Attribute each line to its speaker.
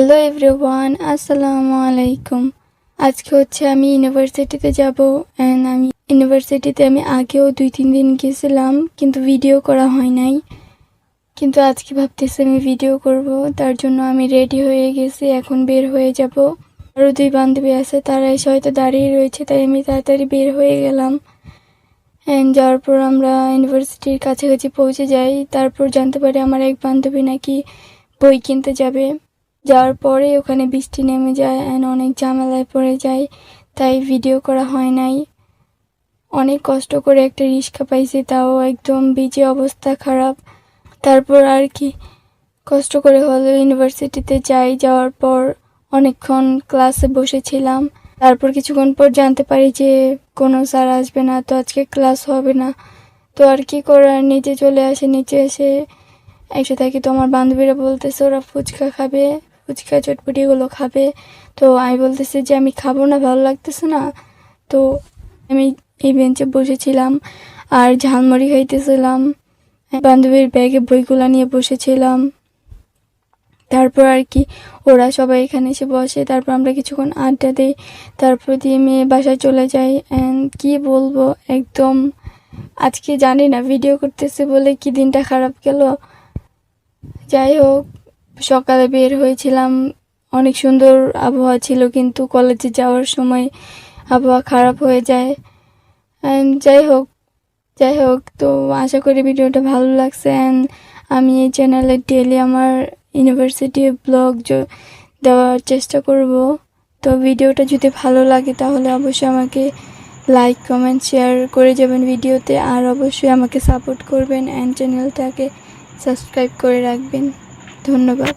Speaker 1: Hello everyone, আসসালামু আলাইকুম। আজকে হচ্ছে আমি ইউনিভার্সিটিতে যাব। অ্যান্ড আমি ইউনিভার্সিটিতে আগেও 2-3 দিন গেছিলাম, কিন্তু ভিডিও করা হয় নাই। কিন্তু আজকে ভাবতেছি আমি ভিডিও করব, তার জন্য আমি রেডি হয়ে গেছি। এখন বের হয়ে যাব। আরও 2 বান্ধবী আছে, তারা এসে হয়তো দাঁড়িয়ে রয়েছে, তাই আমি তাড়াতাড়ি বের হয়ে গেলাম। অ্যান্ড যাওয়ার পর আমরা ইউনিভার্সিটির কাছাকাছি পৌঁছে যাই। তারপর জানতে পারি আমার এক বান্ধবী নাকি বই কিনতে যাবে। যাওয়ার পরে ওখানে বৃষ্টি নেমে যায় অ্যান্ড অনেক ঝামেলায় পড়ে যায়, তাই ভিডিও করা হয় নাই। অনেক কষ্ট করে একটা রিক্সা পাইছি, তাও একদম ভিজে, অবস্থা খারাপ। তারপর আর কি কষ্ট করে হলো ইউনিভার্সিটিতে যাই। যাওয়ার পর অনেকক্ষণ ক্লাসে বসেছিলাম। তারপর কিছুক্ষণ পর জানতে পারি যে কোনো স্যার আসবে না, তো আজকে ক্লাস হবে না। তো আর কি করার, নিচে চলে আসে। নিচে এসে একসাথে থাকি, তো আমার বান্ধবীরা বলতেছে ওরা ফুচকা খাবে, ফুচকা চটপটি এগুলো খাবে। তো আমি বলতেছি যে আমি খাবো না, ভালো লাগতেছে না। তো আমি এই বেঞ্চে বসেছিলাম আর ঝালমুড়ি খাইতেছিলাম। বান্ধবীর ব্যাগে বইগুলো নিয়ে বসেছিলাম। তারপর আর কি ওরা সবাই এখানে এসে বসে। তারপর আমরা কিছুক্ষণ আড্ডা দিই। তারপর দিয়ে মেয়ে বাসায় চলে যাই। অ্যান্ড কী বলবো, একদম আজকে জানি না ভিডিও করতেছে বলে কি দিনটা খারাপ গেল। যাই হোক, সকালে বের হয়েছিলাম, অনেক সুন্দর আবহাওয়া ছিল, কিন্তু কলেজে যাওয়ার সময় আবহাওয়া খারাপ হয়ে যায়। অ্যান্ড যাই হোক, তো আশা করি ভিডিওটা ভালো লাগছে। অ্যান্ড আমি এই চ্যানেলে ডেইলি আমার ইউনিভার্সিটি ব্লগ দেওয়ার চেষ্টা করব। তো ভিডিওটা যদি ভালো লাগে তাহলে অবশ্যই আমাকে লাইক, কমেন্ট, শেয়ার করে যাবেন ভিডিওতে। আর অবশ্যই আমাকে সাপোর্ট করবেন অ্যান্ড চ্যানেলটাকে সাবস্ক্রাইব করে রাখবেন। ধন্যবাদ।